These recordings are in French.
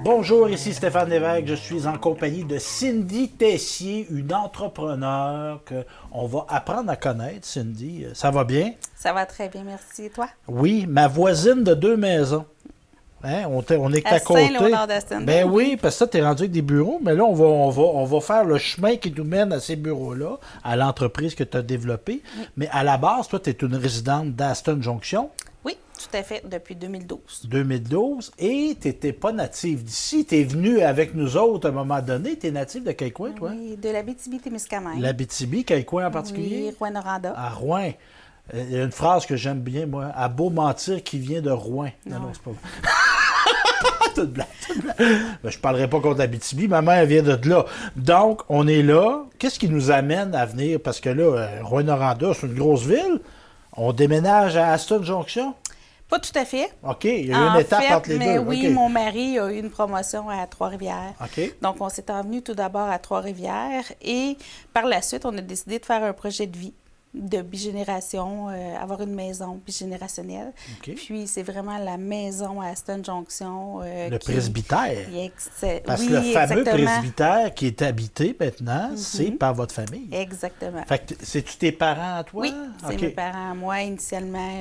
Bonjour, ici Stéphane Lévesque. Je suis en compagnie de Cindy Tessier, une entrepreneure qu'on va apprendre à connaître. Cindy, ça va bien? Ça va très bien, merci. Et toi? Oui, ma voisine de 2 maisons. Hein? On est à côté. Saint-Léonard-d'Aston. Ben oui, parce que ça, tu es rendu avec des bureaux, mais là, on va faire le chemin qui nous mène à ces bureaux-là, à l'entreprise que tu as développée. Oui. Mais à la base, toi, tu es une résidente d'Aston Junction. Oui, tout à fait, depuis 2012. 2012. Et tu n'étais pas native d'ici. Tu es venue avec nous autres à un moment donné. Tu es native de quel coin, toi? Oui, de l'Abitibi-Témiscamingue. L'Abitibi, quel coin en particulier? Oui, Rouyn-Noranda. À Rouen. Il y a une phrase que j'aime bien, moi. À beau mentir qui vient de Rouen. Non, c'est pas vrai. Toute blague. Ben, je ne parlerai pas contre l'Abitibi. Ma mère vient de là. Donc, on est là. Qu'est-ce qui nous amène à venir? Parce que là, Rouyn-Noranda, c'est une grosse ville. On déménage à Aston Junction? Pas tout à fait. OK. Il y a eu une étape entre les deux. Oui, okay. Mon mari a eu une promotion à Trois-Rivières. OK. Donc, on s'est envenu tout d'abord à Trois-Rivières et par la suite, on a décidé de faire un projet de vie de bigénération, avoir une maison bigénérationnelle. Okay. Puis, c'est vraiment la maison à Aston Junction. Le presbytère. Parce oui, que le fameux exactement. Presbytère qui est habité maintenant, c'est par votre famille. Exactement. Fait que c'est-tu tes parents à toi? Oui, c'est mes parents à moi. Initialement,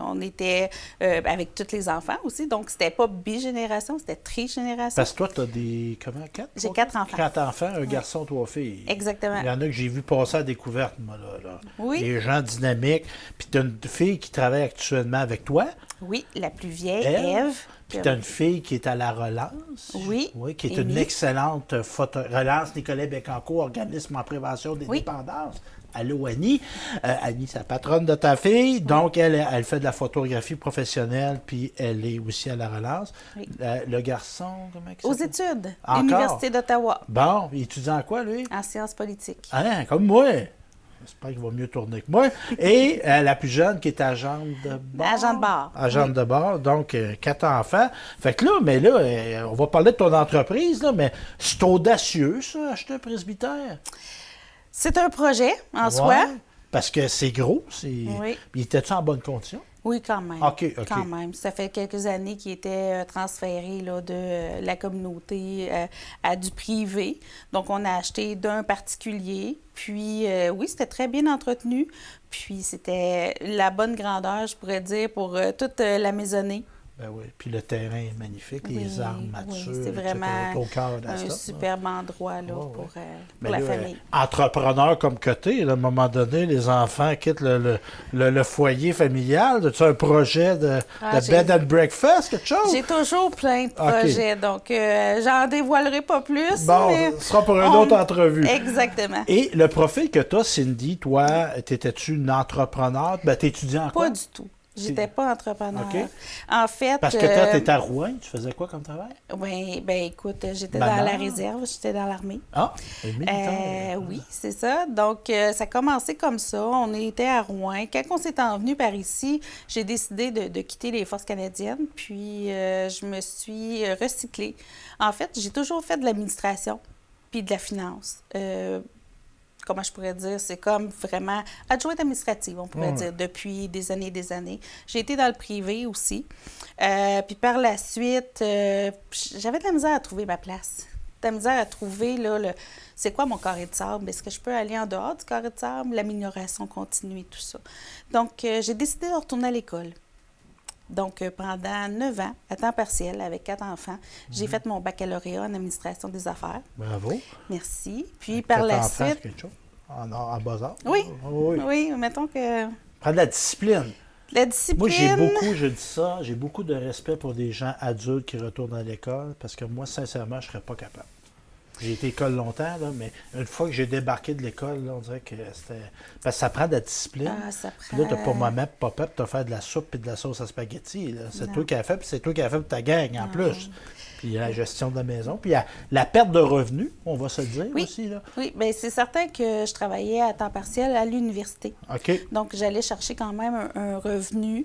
on était avec tous les enfants aussi. Donc, c'était pas bigénération, c'était trigénération. Parce que toi, tu as des... Comment? 4? J'ai 4 enfants. 4 enfants, un garçon, 3 filles. Exactement. Il y en a que j'ai vu passer à la découverte, moi, là. Oui. Des gens dynamiques. Puis tu as une fille qui travaille actuellement avec toi. Oui, la plus vieille, Ève. Puis tu as une fille qui est à la Relance. Oui. Oui, qui est une excellente Relance Nicolas Bécancourt, organisme en prévention des dépendances. Allô, Annie. Annie, c'est la patronne de ta fille. Donc, elle fait de la photographie professionnelle, puis elle est aussi à la Relance. Oui. Le garçon, comment il Aux s'appelle? études, Encore? l'Université d'Ottawa. Bon, il étudie en quoi, lui? En sciences politiques. Ah, comme moi. J'espère qu'il va mieux tourner que moi. Et la plus jeune qui est agente de bord. Agent de bord. Agente de bord, donc 4 enfants. Fait que là, on va parler de ton entreprise, là, mais c'est audacieux, ça, acheter un presbytère. C'est un projet en soi. Parce que c'est gros. Oui. Puis étais-tu en bonne condition? Oui, quand même. OK. Quand même. Ça fait quelques années qu'il était transféré là, de la communauté à du privé. Donc, on a acheté d'un particulier. Puis, oui, c'était très bien entretenu. Puis, c'était la bonne grandeur, je pourrais dire, pour toute la maisonnée. Ben oui. Puis le terrain est magnifique, les arbres matures. Oui, c'est vraiment au cœur un superbe endroit là, pour la famille. Entrepreneur comme côté, à un moment donné, les enfants quittent le foyer familial. As-tu un projet de bed and breakfast, quelque chose? J'ai toujours plein de projets, donc j'en dévoilerai pas plus. Bon, mais ce sera pour une autre entrevue. Exactement. Et le profil que tu as, Cindy, toi, t'étais-tu une entrepreneur? Ben, t'étudiais en quoi? Pas du tout. J'étais pas entrepreneur. Okay. En fait... Parce que toi, t'étais à Rouen, tu faisais quoi comme travail? Oui, bien écoute, j'étais dans la réserve, j'étais dans l'armée. Ah, militaire. Oui, c'est ça. Donc, ça a commencé comme ça. On était à Rouen. Quand on s'est envenu par ici, j'ai décidé de quitter les Forces canadiennes, puis je me suis recyclée. En fait, j'ai toujours fait de l'administration puis de la finance. Comment je pourrais dire, c'est comme vraiment adjointe administrative, on pourrait dire, depuis des années et des années. J'ai été dans le privé aussi. Puis par la suite, j'avais de la misère à trouver ma place. De la misère à trouver, là, c'est quoi mon carré de sable? Est-ce que je peux aller en dehors du carré de sable? L'amélioration continue et tout ça. Donc, j'ai décidé de retourner à l'école. Donc, pendant 9 ans, à temps partiel, avec 4 enfants, j'ai fait mon baccalauréat en administration des affaires. Bravo. Puis, par la suite... quelque chose? En bas âge? Oui, mettons que... Prends de la discipline. La discipline... Moi, je dis ça, j'ai beaucoup de respect pour des gens adultes qui retournent à l'école, parce que moi, sincèrement, je ne serais pas capable. J'ai été à l'école longtemps, là, mais une fois que j'ai débarqué de l'école, là, on dirait que c'était... Parce que ça prend de la discipline. Ça prend... Puis là, tu n'as pas maman, papa, tu as fait de la soupe et de la sauce à spaghetti. Là. C'est toi qui as fait, puis c'est toi qui as fait pour ta gang, en plus. Puis la gestion de la maison. Puis la perte de revenus, on va se le dire aussi. Là. Oui, bien, c'est certain que je travaillais à temps partiel à l'université. OK. Donc, j'allais chercher quand même un revenu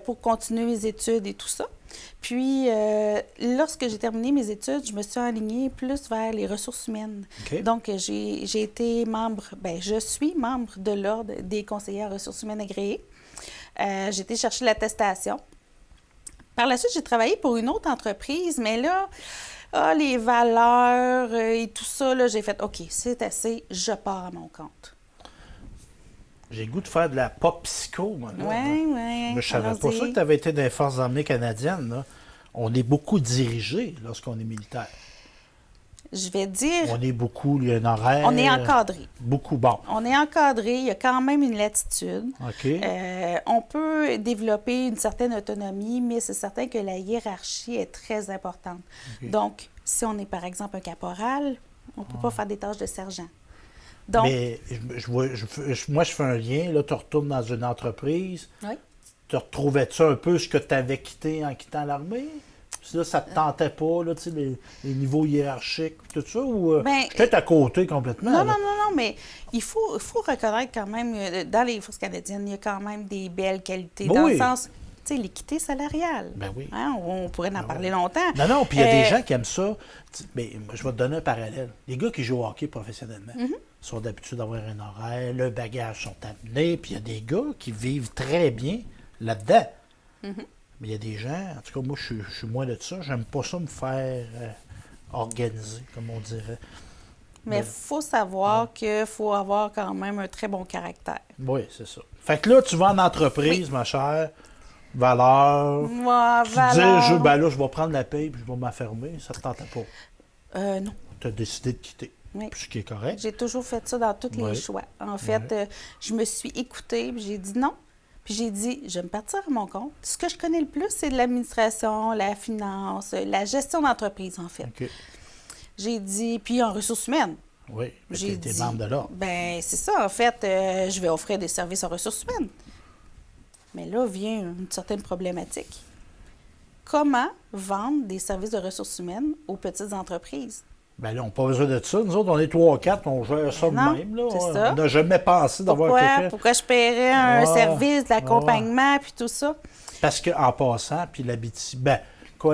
pour continuer mes études et tout ça. Puis, lorsque j'ai terminé mes études, je me suis enlignée plus vers les ressources humaines. Okay. Donc, j'ai été membre, je suis membre de l'Ordre des conseillers en ressources humaines agréés. J'ai été chercher l'attestation. Par la suite, j'ai travaillé pour une autre entreprise, mais là, les valeurs et tout ça, là, j'ai fait, OK, c'est assez, je pars à mon compte. J'ai le goût de faire de la pop psycho, moi. Là, Oui. Mais je savais pas ça que tu avais été dans les Forces armées canadiennes. Là. On est beaucoup dirigé lorsqu'on est militaire. Je vais dire... On est beaucoup, il y a un horaire. On est encadré. Beaucoup, bon. On est encadré, il y a quand même une latitude. OK. On peut développer une certaine autonomie, mais c'est certain que la hiérarchie est très importante. OK. Donc, si on est par exemple un caporal, on ne peut pas faire des tâches de sergent. Donc, mais moi, je fais un lien. Là, tu retournes dans une entreprise. oui. Tu retrouvais-tu un peu ce que tu avais quitté en quittant l'armée? Puis là, ça te tentait pas, là, tu sais, les niveaux hiérarchiques, tout ça? Ou peut-être à côté complètement? Non, mais il faut reconnaître quand même, dans les Forces canadiennes, il y a quand même des belles qualités. Ben dans oui. le sens, tu sais, l'équité salariale. Ben oui. Hein, on pourrait en parler longtemps. Non, puis il y a des gens qui aiment ça. Mais je vais te donner un parallèle. Les gars qui jouent au hockey professionnellement sont d'habitude d'avoir un horaire, le bagage sont amenés, puis il y a des gars qui vivent très bien là-dedans. Mais il y a des gens, en tout cas, moi, je suis moins de ça. J'aime pas ça me faire organiser, comme on dirait. Mais il faut savoir qu'il faut avoir quand même un très bon caractère. Oui, c'est ça. Fait que là, tu vas en entreprise, ma chère, valeur. Moi, Tu te dis, là, je vais prendre la paye puis je vais m'affermer. Ça te tentait pas. Non. Tu as décidé de quitter. Oui. Ce qui est correct. J'ai toujours fait ça dans tous les choix. En fait, je me suis écoutée puis j'ai dit non. Puis j'ai dit, je vais me partir à mon compte. Ce que je connais le plus, c'est de l'administration, la finance, la gestion d'entreprise, en fait. OK. J'ai dit, puis en ressources humaines. Oui, mais J'ai t'es dit, membre de l'ordre. ben c'est ça, en fait, je vais offrir des services en ressources humaines. Mais là vient une certaine problématique. Comment vendre des services de ressources humaines aux petites entreprises? Ben là, on n'a pas besoin de ça. Nous autres, on est 3-4, on gère ça de Non, même. Là. c'est ça. On n'a jamais pensé d'avoir quelqu'un. Pourquoi je paierais un service, de l'accompagnement, puis tout ça? Parce qu'en passant, puis l'Abitibi,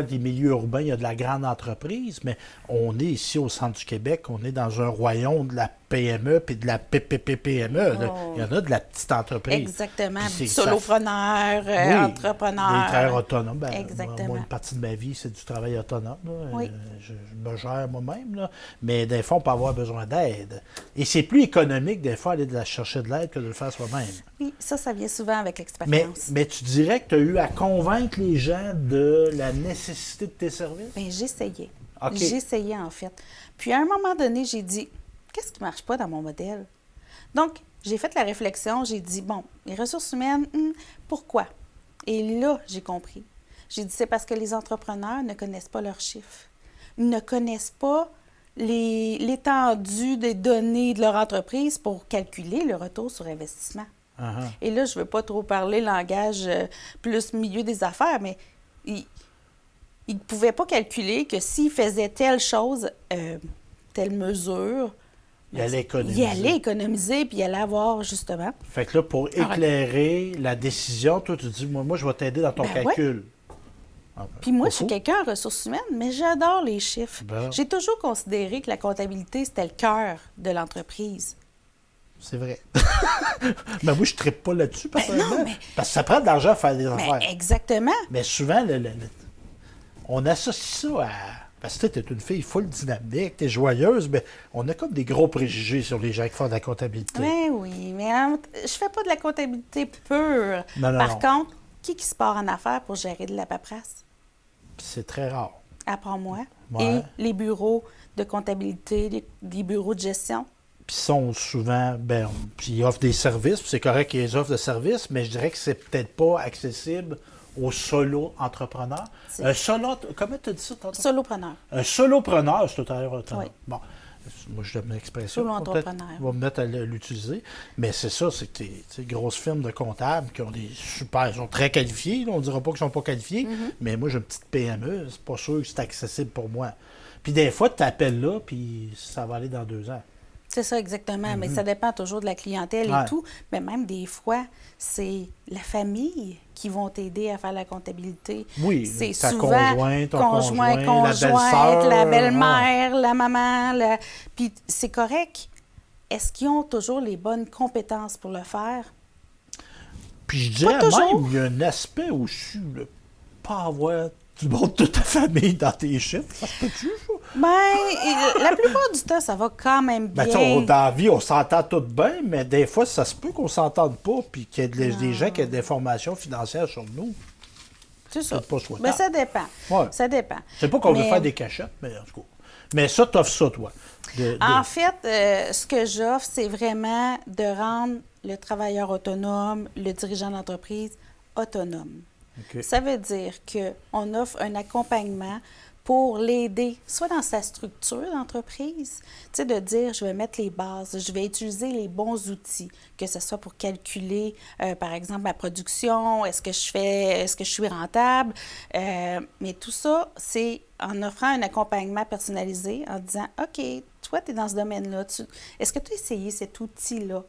des milieux urbains, il y a de la grande entreprise, mais on est ici au centre du Québec, on est dans un royaume de la PME puis de la PPPPME. Il y en a de la petite entreprise. Exactement. Puis Solopreneur, entrepreneur. Des travailleurs autonomes. Exactement. Moi, une partie de ma vie, c'est du travail autonome. Là. Oui. Je me gère moi-même. Là. Mais des fois, on peut avoir besoin d'aide. Et c'est plus économique, des fois, aller chercher de l'aide que de le faire soi-même. Oui, ça vient souvent avec l'expérience. Mais tu dirais que tu as eu à convaincre les gens de la nécessité de tes services? Bien, j'essayais. OK. J'essayais, en fait. Puis, à un moment donné, j'ai dit, qu'est-ce qui ne marche pas dans mon modèle? Donc, j'ai fait la réflexion, j'ai dit, bon, les ressources humaines, pourquoi? Et là, j'ai compris. J'ai dit, c'est parce que les entrepreneurs ne connaissent pas leurs chiffres. Ils ne connaissent pas l'étendue des données de leur entreprise pour calculer le retour sur investissement. Uh-huh. Et là, je ne veux pas trop parler langage plus milieu des affaires, mais ils ne pouvaient pas calculer que s'ils faisaient telle chose, telle mesure, il allait économiser. Il allait économiser, puis il allait avoir, justement... Fait que là, pour éclairer la décision, toi, tu dis, moi je vais t'aider dans ton calcul. Puis moi, je suis quelqu'un en ressources humaines, mais j'adore les chiffres. Ben. J'ai toujours considéré que la comptabilité, c'était le cœur de l'entreprise. C'est vrai. Mais moi, je ne trippe pas là-dessus, personnellement. Mais... Parce que ça prend de l'argent à faire des affaires. Exactement. Mais souvent, on associe ça à... Parce que tu es une fille full dynamique, tu es joyeuse, mais on a comme des gros préjugés sur les gens qui font de la comptabilité. Oui, mais je fais pas de la comptabilité pure. Non. Contre, qui se part en affaires pour gérer de la paperasse? C'est très rare. À part moi. Ouais. Et les bureaux de comptabilité, les bureaux de gestion. Puis ils sont souvent, puis ils offrent des services, puis c'est correct qu'ils offrent des services, mais je dirais que c'est peut-être pas accessible aux solo-entrepreneurs. Comment tu as dit ça tantôt? Solopreneur. Un solopreneur, c'est tout à l'heure autonome. Oui. Bon, moi, je donne l'expression. Solo-entrepreneur. On va me mettre à l'utiliser. Mais c'est ça, c'est que des grosses firmes de comptables qui ont des super... Ils sont très qualifiés. Là, on ne dira pas qu'ils ne sont pas qualifiés. Mais moi, j'ai une petite PME. C'est pas sûr que c'est accessible pour moi. Puis des fois, tu t'appelles là, puis ça va aller dans 2 ans. C'est ça, exactement. Mais ça dépend toujours de la clientèle et tout. Mais même des fois, c'est la famille qui vont t'aider à faire la comptabilité. Oui, c'est ta souvent conjointe, la belle-mère, la maman. Puis c'est correct. Est-ce qu'ils ont toujours les bonnes compétences pour le faire? Puis je dirais même, il y a un aspect aussi, pas avoir du monde de ta famille dans tes chiffres. Ça se peut-tu, ça? La plupart du temps, ça va quand même bien. Ben, dans la vie, on s'entend tout bien, mais des fois, ça se peut qu'on ne s'entende pas puis qu'il y ait des gens qui aient des informations financières sur nous. C'est ça. C'est pas souhaitable. Ben, ça dépend. Ouais. Ça dépend. C'est pas qu'on veut faire des cachettes, mais en tout cas. Mais ça, t'offres ça, toi. En fait, ce que j'offre, c'est vraiment de rendre le travailleur autonome, le dirigeant d'entreprise autonome. OK. Ça veut dire qu'on offre un accompagnement pour l'aider, soit dans sa structure d'entreprise, tu sais, de dire, je vais mettre les bases, je vais utiliser les bons outils, que ce soit pour calculer, par exemple, ma production, est-ce que je suis rentable, mais tout ça, c'est en offrant un accompagnement personnalisé, en disant, OK, toi, tu es dans ce domaine-là, est-ce que tu as essayé cet outil-là?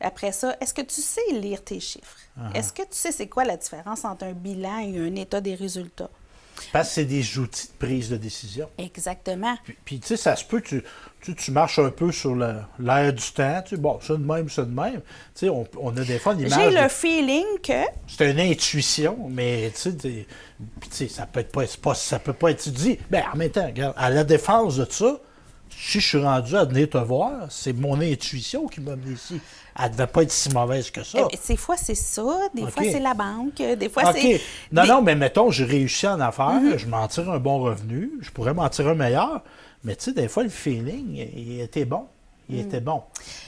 Après ça, est-ce que tu sais lire tes chiffres? Uh-huh. Est-ce que tu sais c'est quoi la différence entre un bilan et un état des résultats? Parce que c'est des outils de prise de décision. Exactement. Puis tu sais, ça se peut, tu marches un peu sur l'air du temps. Tu sais, bon, ça de même, ça de même. Tu sais, on a des fois une image. J'ai le feeling que... C'est une intuition, mais tu sais, ça peut pas être dit. Bien, en même temps, regarde, à la défense de ça, si je suis rendu à venir te voir, c'est mon intuition qui m'a amené ici. Elle ne devait pas être si mauvaise que ça. Des fois, c'est ça. Des fois, OK. c'est la banque. Des fois, OK. c'est... Non, mais mettons, j'ai réussi en affaires, je m'en tire un bon revenu, je pourrais m'en tirer un meilleur, mais tu sais, des fois, le feeling, il était bon. Il était bon.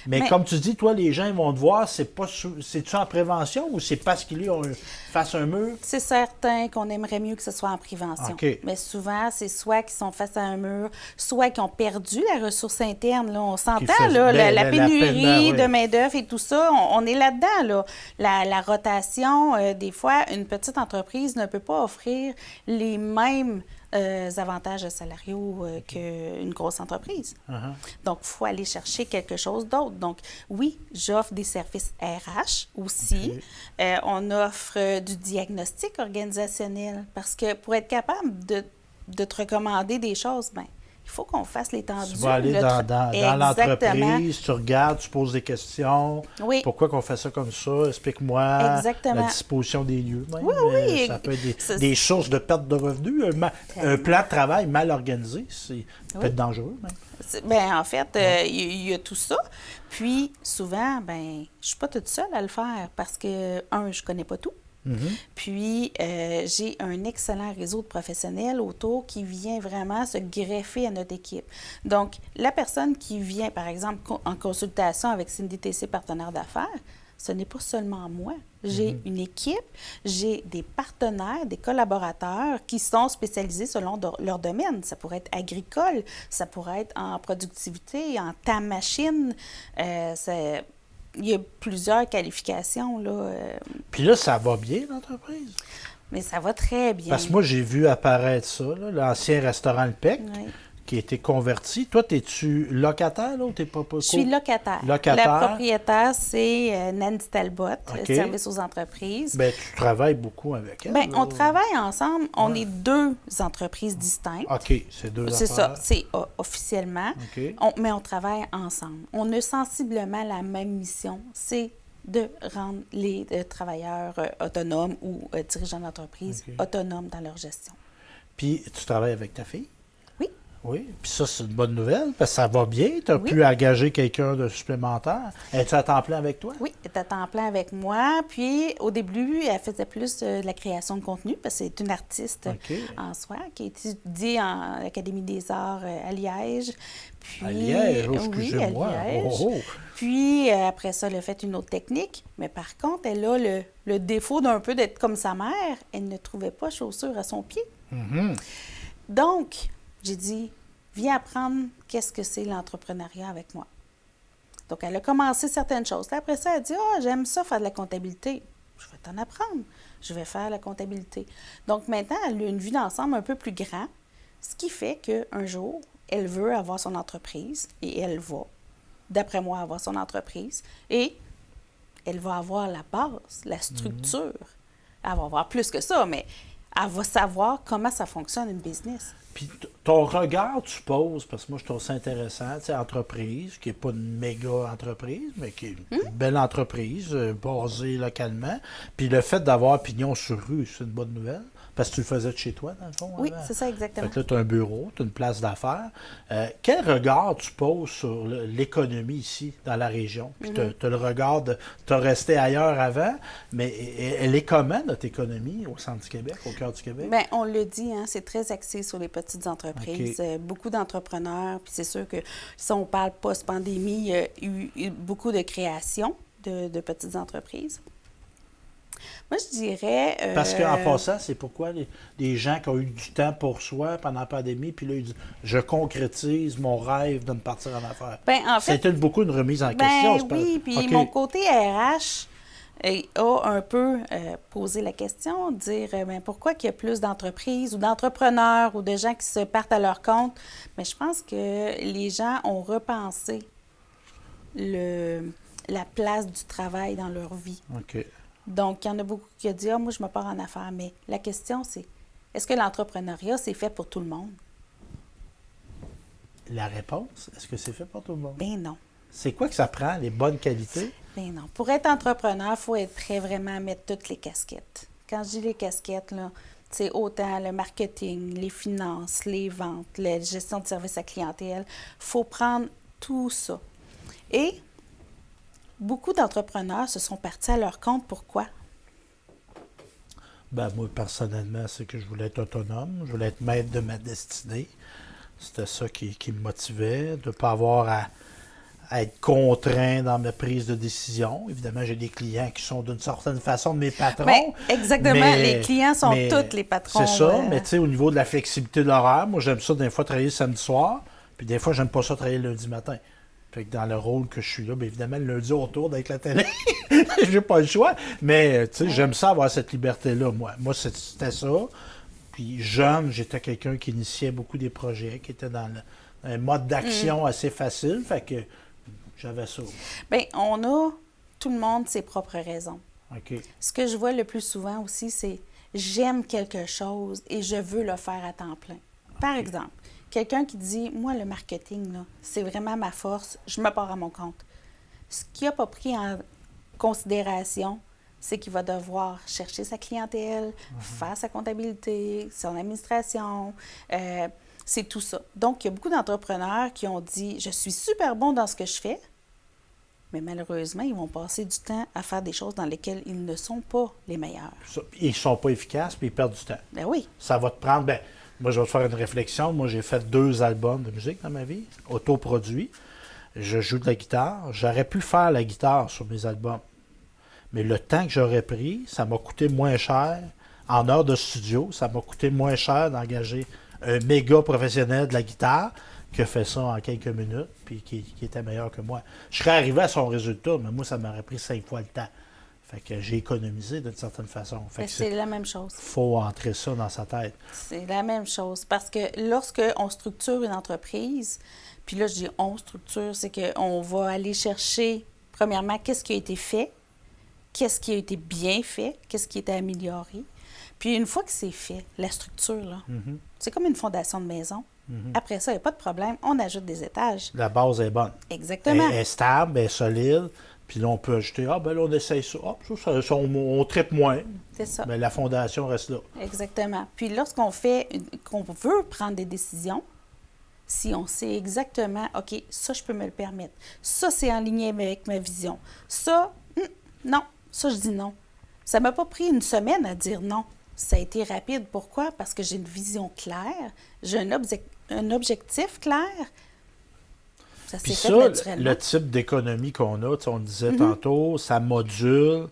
Mais comme tu dis, toi, les gens ils vont te voir, c'est-tu en prévention ou c'est parce qu'ils ont face à un mur? C'est certain qu'on aimerait mieux que ce soit en prévention. OK. Mais souvent, c'est soit qu'ils sont face à un mur, soit qu'ils ont perdu la ressource interne. Là. On s'entend, là, la pénurie de main-d'œuvre et tout ça, on est là-dedans. Là. La rotation, des fois, une petite entreprise ne peut pas offrir les mêmes avantages salariaux qu'une grosse entreprise. Uh-huh. Donc, il faut aller chercher quelque chose d'autre. Donc, oui, j'offre des services RH aussi. Okay. On offre du diagnostic organisationnel parce que pour être capable de te recommander des choses, bien, il faut qu'on fasse l'étendue. Tu vas aller dans l'entreprise, tu regardes, tu poses des questions. Oui. Pourquoi qu'on fait ça comme ça? Explique-moi. Exactement. La disposition des lieux. Même. Oui. Ça peut être des sources de perte de revenus. Un plan de travail mal organisé, c'est peut être dangereux. Même. Bien, en fait, il y a tout ça. Puis, souvent, ben, je suis pas toute seule à le faire parce que, je connais pas tout. Mm-hmm. Puis, j'ai un excellent réseau de professionnels autour qui vient vraiment se greffer à notre équipe. Donc, la personne qui vient, par exemple, en consultation avec Cindy TC Partenaire d'affaires, ce n'est pas seulement moi. J'ai une équipe, j'ai des partenaires, des collaborateurs qui sont spécialisés selon leur domaine. Ça pourrait être agricole, ça pourrait être en productivité, en machine. Il y a plusieurs qualifications, là. Puis là, ça va bien, l'entreprise? Mais ça va très bien. Parce que moi, j'ai vu apparaître ça, là, l'ancien restaurant Le Pec, qui a été converti. Toi, es-tu locataire, là, ou t'es pas... Je suis locataire. Locataire. La propriétaire, c'est Nancy Talbot, Service aux entreprises. Bien, tu travailles beaucoup avec elle. Bien, là. on travaille ensemble. On est deux entreprises distinctes. OK, c'est deux C'est affaires. ça, c'est officiellement. OK. Mais on travaille ensemble. On a sensiblement la même mission, c'est de rendre les travailleurs autonomes ou dirigeants d'entreprise autonomes dans leur gestion. Puis, tu travailles avec ta fille? Oui. Oui, puis ça, c'est une bonne nouvelle, parce que ça va bien. Tu as pu engager quelqu'un de supplémentaire. Es-tu à temps plein avec toi? Oui, elle est à temps plein avec moi. Puis, au début, elle faisait plus de la création de contenu, parce que c'est une artiste en soi, qui étudie à l'Académie des arts à Liège. Puis, à Liège, excusez-moi. À Liège. Oh. Puis, après ça, elle a fait une autre technique. Mais par contre, elle a le défaut d'un peu d'être comme sa mère. Elle ne trouvait pas chaussures à son pied. Mm-hmm. Donc, j'ai dit, viens apprendre qu'est-ce que c'est l'entrepreneuriat avec moi. Donc, elle a commencé certaines choses. Après ça, elle a dit, j'aime ça faire de la comptabilité. Je vais t'en apprendre. Je vais faire la comptabilité. Donc, maintenant, elle a une vue d'ensemble un peu plus grande, ce qui fait qu'un jour, elle veut avoir son entreprise et elle va, d'après moi, avoir son entreprise et elle va avoir la base, la structure. Elle va avoir plus que ça, mais elle va savoir comment ça fonctionne une business. Puis ton regard, tu poses, parce que moi, je trouve ça intéressant, tu sais, entreprise, qui n'est pas une méga entreprise, mais qui est une belle entreprise, basée localement. Puis le fait d'avoir pignon sur rue, c'est une bonne nouvelle. Parce que tu le faisais de chez toi, dans le fond? Oui, avant? c'est ça, exactement. Fait que là, tu as un bureau, tu as une place d'affaires. Quel regard tu poses sur l'économie ici, dans la région? Puis tu as le regard de... Tu as resté ailleurs avant, mais elle est comment, notre économie, au centre du Québec, au cœur du Québec? Bien, on le dit, hein, c'est très axé sur les petites entreprises. Beaucoup d'entrepreneurs, puis c'est sûr que si on parle post-pandémie, il y a eu beaucoup de création de petites entreprises. Moi, je dirais... Parce qu'en passant, c'est pourquoi les gens qui ont eu du temps pour soi pendant la pandémie, puis là, ils disent « Je concrétise mon rêve de me partir en affaires ». En fait, c'était beaucoup une remise en question. Oui, puis mon côté RH a un peu posé la question, de dire pourquoi qu'il y a plus d'entreprises ou d'entrepreneurs ou de gens qui se partent à leur compte. Mais je pense que les gens ont repensé la place du travail dans leur vie. OK. Donc, il y en a beaucoup qui ont dit « Ah, moi, je me pars en affaires ». Mais la question, c'est, est-ce que l'entrepreneuriat, c'est fait pour tout le monde? La réponse, est-ce que c'est fait pour tout le monde? Ben non. C'est quoi que ça prend, les bonnes qualités? Ben non. Pour être entrepreneur, il faut être prêt vraiment à mettre toutes les casquettes. Quand je dis les casquettes, là, c'est autant le marketing, les finances, les ventes, la gestion de service à clientèle. Il faut prendre tout ça. Et beaucoup d'entrepreneurs se sont partis à leur compte. Pourquoi? Ben, moi, personnellement, c'est que je voulais être autonome. Je voulais être maître de ma destinée. C'était ça qui me motivait, de ne pas avoir à être contraint dans ma prise de décision. Évidemment, j'ai des clients qui sont d'une certaine façon mes patrons. Bien, exactement. Les clients sont tous les patrons. C'est ça, mais tu sais, au niveau de la flexibilité de l'horaire, moi, j'aime ça des fois travailler le samedi soir, puis des fois, j'aime pas ça travailler le lundi matin. Fait que dans le rôle que je suis là, bien évidemment, le lundi autour d'avec la télé, j'ai pas le choix. Mais tu sais, j'aime ça avoir cette liberté-là, moi. Moi, c'était ça. Puis jeune, j'étais quelqu'un qui initiait beaucoup des projets, qui était dans un mode d'action assez facile. Fait que j'avais ça. Bien, on a, tout le monde, ses propres raisons. OK. Ce que je vois le plus souvent aussi, c'est j'aime quelque chose et je veux le faire à temps plein. Par exemple, quelqu'un qui dit, moi, le marketing, là, c'est vraiment ma force, je me pars à mon compte. Ce qu'il n'a pas pris en considération, c'est qu'il va devoir chercher sa clientèle, faire sa comptabilité, son administration, c'est tout ça. Donc, il y a beaucoup d'entrepreneurs qui ont dit, je suis super bon dans ce que je fais, mais malheureusement, ils vont passer du temps à faire des choses dans lesquelles ils ne sont pas les meilleurs. Ils ne sont pas efficaces, puis ils perdent du temps. Ben oui. Ça va te prendre... Ben, moi, je vais te faire une réflexion. Moi, j'ai fait 2 albums de musique dans ma vie, autoproduits. Je joue de la guitare. J'aurais pu faire la guitare sur mes albums. Mais le temps que j'aurais pris, ça m'a coûté moins cher. En heures de studio, ça m'a coûté moins cher d'engager un méga professionnel de la guitare qui a fait ça en quelques minutes, puis qui était meilleur que moi. Je serais arrivé à son résultat, mais moi, ça m'aurait pris 5 fois le temps. Fait que j'ai économisé d'une certaine façon. Fait que c'est la même chose. Il faut entrer ça dans sa tête. C'est la même chose. Parce que lorsqu'on structure une entreprise, puis là, je dis on structure, c'est qu'on va aller chercher, premièrement, qu'est-ce qui a été fait, qu'est-ce qui a été bien fait, qu'est-ce qui a été amélioré. Puis une fois que c'est fait, la structure, là, c'est comme une fondation de maison. Après ça, il n'y a pas de problème, on ajoute des étages. La base est bonne. Exactement. Elle est stable, elle est solide. Puis là, on peut ajouter, là, on essaye ça. On traite moins. C'est ça. Mais la fondation reste là. Exactement. Puis lorsqu'on qu'on veut prendre des décisions, si on sait exactement, OK, ça, je peux me le permettre. Ça, c'est en ligne avec ma vision. Ça, non. Ça, je dis non. Ça ne m'a pas pris une semaine à dire non. Ça a été rapide. Pourquoi? Parce que j'ai une vision claire, j'ai un objectif clair. Ça Puis s'est ça, fait naturellement. le type d'économie qu'on a, on le disait tantôt, ça module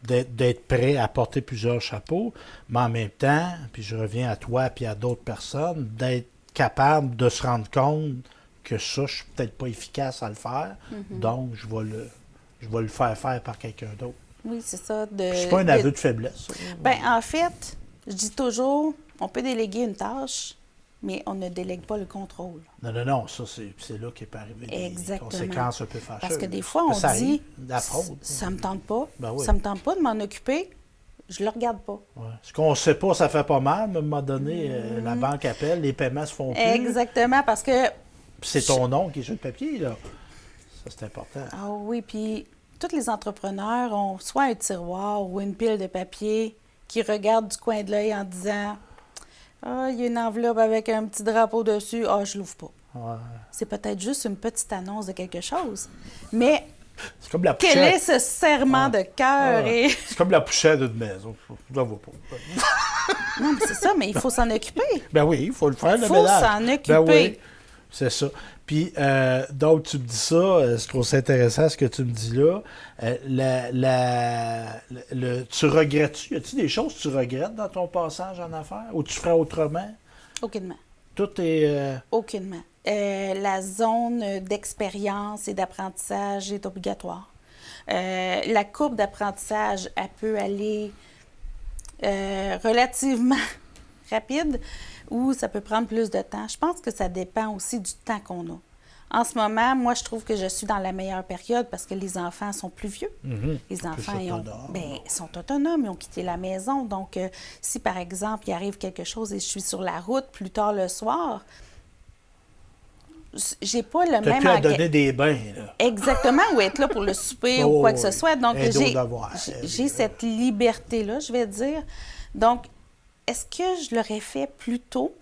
d'être prêt à porter plusieurs chapeaux, mais en même temps, puis je reviens à toi puis à d'autres personnes, d'être capable de se rendre compte que ça, je suis peut-être pas efficace à le faire, donc je vais le faire par quelqu'un d'autre. Oui, c'est ça. C'est pas un aveu de faiblesse. Ça. Bien, en fait, je dis toujours, on peut déléguer une tâche, mais on ne délègue pas le contrôle. Non, ça, c'est là qu'il peut arriver des conséquences un peu fâcheuses. Parce que des fois, on ça dit, arrive, la fraude. Ça me tente pas, Ben oui. ça me tente pas de m'en occuper, je le regarde pas. Ouais. Ce qu'on ne sait pas, ça fait pas mal, mais à un moment donné, la banque appelle, les paiements se font plus. Exactement, parce que... Puis c'est ton nom qui est sur le papier, là. Ça, c'est important. Ah oui, puis tous les entrepreneurs ont soit un tiroir ou une pile de papier qui regarde du coin de l'œil en disant « Ah, il y a une enveloppe avec un petit drapeau dessus. Ah, je l'ouvre pas. Ouais. » C'est peut-être juste une petite annonce de quelque chose. Mais C'est comme la quel pouchette. est ce serment de cœur? Ouais. Et... C'est comme la pouchette d'une maison. Je ne vois pas. Non, mais c'est ça, mais il faut s'en occuper. Ben oui, il faut le faire, le Faut ménage. s'en occuper. Ben oui, c'est ça. Puis, donc, tu me dis ça, je trouve ça intéressant ce que tu me dis là. Tu regrettes-tu? Y a-tu des choses que tu regrettes dans ton passage en affaires ou tu ferais autrement? Aucunement. Tout est. Aucunement. La zone d'expérience et d'apprentissage est obligatoire. La courbe d'apprentissage, elle peut aller relativement rapide ou ça peut prendre plus de temps. Je pense que ça dépend aussi du temps qu'on a. En ce moment, moi, je trouve que je suis dans la meilleure période parce que les enfants sont plus vieux. Les enfants, sont autonomes, ils ont quitté la maison. Donc, si, par exemple, il arrive quelque chose et je suis sur la route plus tard le soir, j'ai pas le T'as même... plus à donner des bains, là. Exactement, ou être là pour le souper ou quoi que ce soit. Donc, j'ai cette liberté-là, je vais dire. Donc, est-ce que je l'aurais fait plus tôt?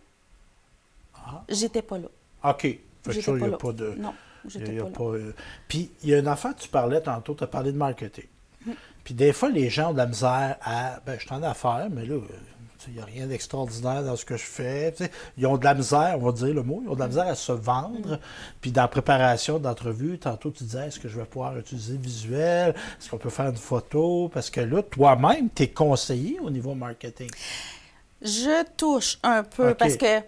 J'étais pas là. OK. Fait que ça, il n'y a pas de... Non, j'étais pas là. Puis, il y a une affaire, tu parlais tantôt, tu as parlé de marketing. Puis, des fois, les gens ont de la misère à... Ben, je suis en affaires, mais là, il n'y a rien d'extraordinaire dans ce que je fais. T'sais, ils ont de la misère, on va dire le mot, ils ont de la misère à se vendre. Puis, dans la préparation d'entrevue, tantôt, tu disais, est-ce que je vais pouvoir utiliser le visuel? Est-ce qu'on peut faire une photo? Parce que là, toi-même, tu es conseiller au niveau marketing. Je touche un peu OK. parce que...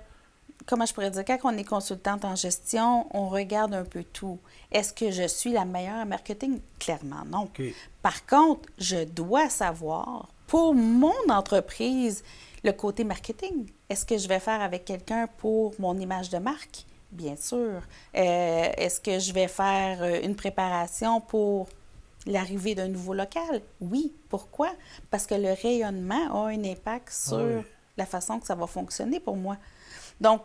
Comment je pourrais dire, quand on est consultante en gestion, on regarde un peu tout. Est-ce que je suis la meilleure en marketing? Clairement, non. OK. Par contre, je dois savoir, pour mon entreprise, le côté marketing. Est-ce que je vais faire avec quelqu'un pour mon image de marque? Bien sûr. Est-ce que je vais faire une préparation pour l'arrivée d'un nouveau local? Oui. Pourquoi? Parce que le rayonnement a un impact sur la façon que ça va fonctionner pour moi. Donc,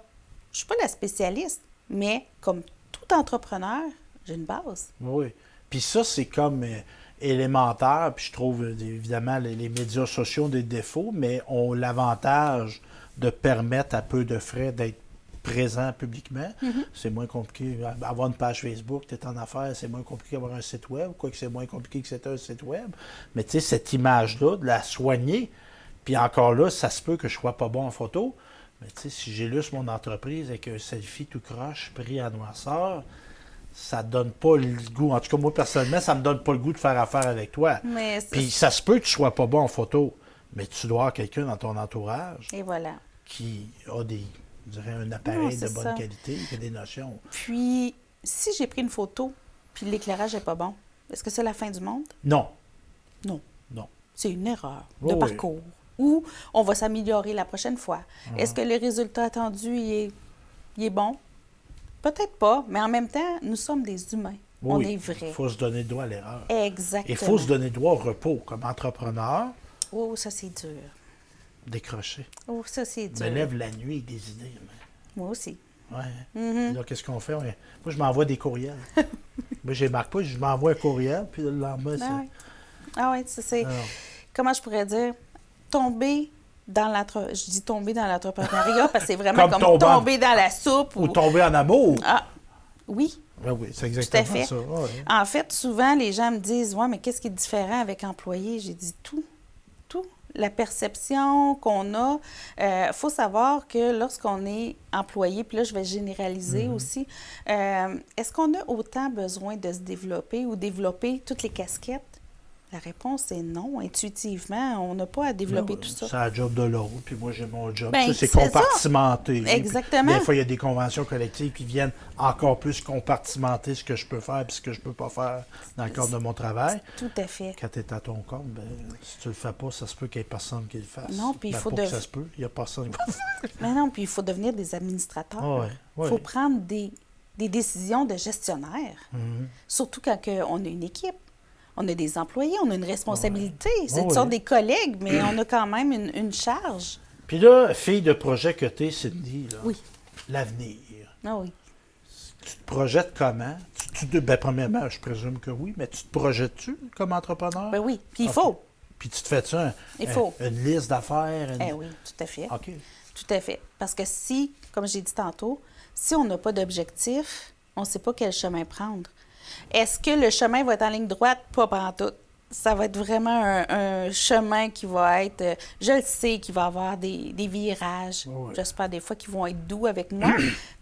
je ne suis pas la spécialiste, mais comme tout entrepreneur, j'ai une base. Oui. Puis ça, c'est comme élémentaire. Puis je trouve, évidemment, les médias sociaux ont des défauts, mais ont l'avantage de permettre à peu de frais d'être présent publiquement. C'est moins compliqué. Avoir une page Facebook, tu es en affaires, c'est moins compliqué d'avoir un site web, quoique c'est moins compliqué que c'est un site web. Mais tu sais, cette image-là, de la soigner, puis encore là, ça se peut que je ne sois pas bon en photo. Mais tu sais, si j'illustre mon entreprise avec un selfie tout croche pris à noirceur, ça donne pas le goût. En tout cas, moi, personnellement, ça me donne pas le goût de faire affaire avec toi. Puis ça se peut que tu sois pas bon en photo, mais tu dois avoir quelqu'un dans ton entourage et voilà. Qui a un appareil de bonne qualité, qui a des notions. Puis, si j'ai pris une photo, puis l'éclairage n'est pas bon, est-ce que c'est la fin du monde? Non. Non. Non. C'est une erreur de parcours. Ou on va s'améliorer la prochaine fois. Est-ce que le résultat attendu il est bon? Peut-être pas, mais en même temps, nous sommes des humains. On est vrais. Il faut se donner le droit à l'erreur. Exactement. Il faut se donner le droit au repos comme entrepreneur. Oh, ça c'est dur. Décrocher. Oh, ça c'est dur. Je me lève la nuit avec des idées. Moi aussi. Ouais. Là, qu'est-ce qu'on fait? Moi, je m'envoie des courriels. Moi, je les marque pas, je m'envoie un courriel, puis le lendemain, c'est... Ah oui, c'est... Comment je pourrais dire? Tomber dans l'entrepreneuriat, parce que c'est vraiment comme tomber dans la soupe. Ou tomber en amour. Ah, oui. Oui, c'est exactement tout à fait. ça. Ouais. En fait, souvent, les gens me disent « Ouais, mais qu'est-ce qui est différent avec employé? » J'ai dit tout. Tout. La perception qu'on a. Faut savoir que lorsqu'on est employé, puis là, je vais généraliser aussi, est-ce qu'on a autant besoin de se développer ou développer toutes les casquettes? La réponse est non. Intuitivement, on n'a pas à développer tout ça. C'est la job de l'autre, puis moi, j'ai mon job. Ben, c'est compartimenté. Exactement. Des fois, il y a des conventions collectives qui viennent encore plus compartimenter ce que je peux faire et ce que je ne peux pas faire dans le cadre de mon travail. Tout à fait. Quand tu es à ton compte, ben, si tu le fais pas, ça se peut qu'il n'y ait personne qui le fasse. Non, puis il faut... Ça se peut, il n'y a personne qui va le faire. Mais non, puis il faut devenir des administrateurs. Il faut prendre des décisions de gestionnaire. Surtout quand on a une équipe. On a des employés, on a une responsabilité. C'est une sorte des collègues, mais on a quand même une charge. Puis là, fille de projet que tu es, Cindy, là, l'avenir. Ah oui. Tu te projettes comment? Premièrement, je présume que oui, mais tu te projettes-tu comme entrepreneur? Ben oui, puis il faut. Puis tu te fais ça, Il faut. une liste d'affaires? Oui, tout à fait. OK. Tout à fait. Parce que si, comme j'ai dit tantôt, si on n'a pas d'objectif, on ne sait pas quel chemin prendre. Est-ce que le chemin va être en ligne droite? Pas pantoute. Ça va être vraiment un chemin qui va être... je le sais qu'il va y avoir des virages. Oui. J'espère des fois qu'ils vont être doux avec moi.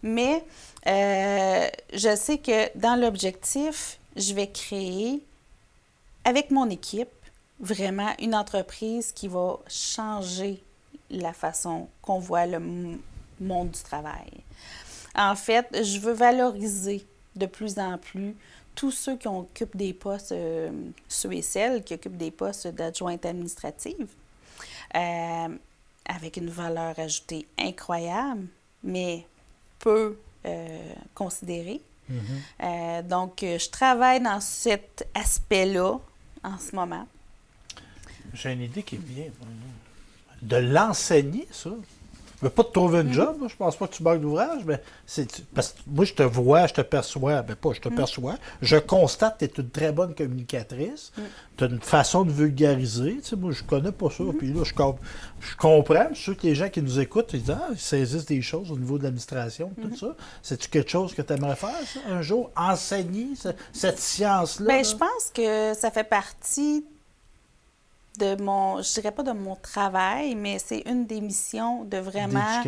Mais je sais que dans l'objectif, je vais créer, avec mon équipe, vraiment une entreprise qui va changer la façon qu'on voit le monde du travail. En fait, je veux valoriser de plus en plus tous ceux qui occupent des postes, ceux et celles qui occupent des postes d'adjointe administrative, avec une valeur ajoutée incroyable, mais peu considérée. Mm-hmm. Donc, je travaille dans cet aspect-là en ce moment. J'ai une idée qui est bien. De l'enseigner, ça. Je ne veux pas te trouver un job, je pense pas que tu manques d'ouvrage, mais parce que moi, je te vois, je te perçois, pas je te perçois, je constate que tu es une très bonne communicatrice, tu as une façon de vulgariser, tu sais, moi, je connais pas ça, puis là, je comprends, je suis sûr que les gens qui nous écoutent, ils disent, ils saisissent des choses au niveau de l'administration, tout ça. C'est-tu quelque chose que tu aimerais faire, ça, un jour, enseigner cette science-là? Bien, là? je pense que ça fait partie de je dirais pas de mon travail, mais c'est une des missions de vraiment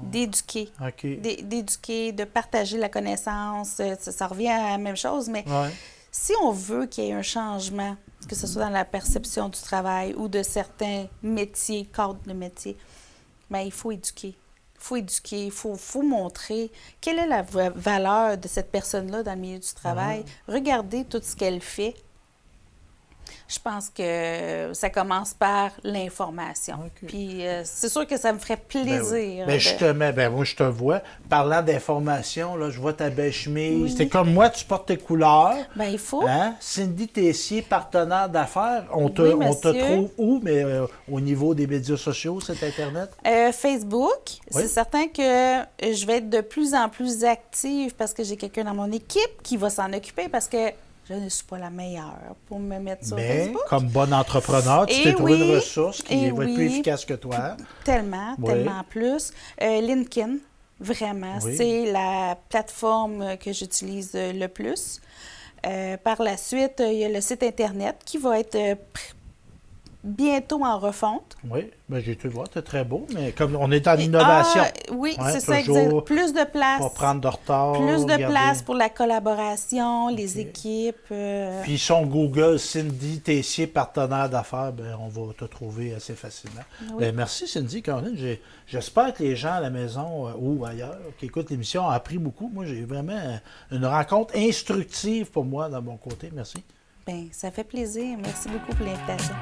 d'éduquer. OK. D'éduquer, de partager la connaissance. Ça revient à la même chose, mais si on veut qu'il y ait un changement, que ce soit dans la perception du travail ou de certains métiers, cadres de métiers, bien, il faut éduquer. Il faut montrer quelle est la valeur de cette personne-là dans le milieu du travail. Regardez tout ce qu'elle fait. Je pense que ça commence par l'information. Okay. Puis c'est sûr que ça me ferait plaisir. Moi, je te vois. Parlant d'information, là, je vois ta belle chemise. C'est comme moi, tu portes tes couleurs. Bien, il faut. Hein? Cindy Tessier, partenaire d'affaires. On te trouve où, mais au niveau des médias sociaux, c'est Internet? Facebook. Oui. C'est certain que je vais être de plus en plus active parce que j'ai quelqu'un dans mon équipe qui va s'en occuper parce que je ne suis pas la meilleure pour me mettre sur Facebook. Mais comme bon entrepreneur, tu t'es trouvé une ressource qui va être plus efficace que toi. Tellement plus. LinkedIn, vraiment, c'est la plateforme que j'utilise le plus. Par la suite, il y a le site Internet qui va être bientôt en refonte. Oui, bien, j'ai pu le voir, c'est très beau, mais comme on est en innovation. Oui, c'est ça, exact. Plus de place. Pas prendre de retard. Plus de place pour la collaboration, les équipes. Puis son Google, Cindy Tessier, partenaire d'affaires, bien, on va te trouver assez facilement. Oui. Bien, merci Cindy, Caroline. J'espère que les gens à la maison ou ailleurs qui écoutent l'émission ont appris beaucoup. Moi, j'ai vraiment une rencontre instructive pour moi, de mon côté. Merci. Bien, ça fait plaisir. Merci beaucoup pour l'invitation.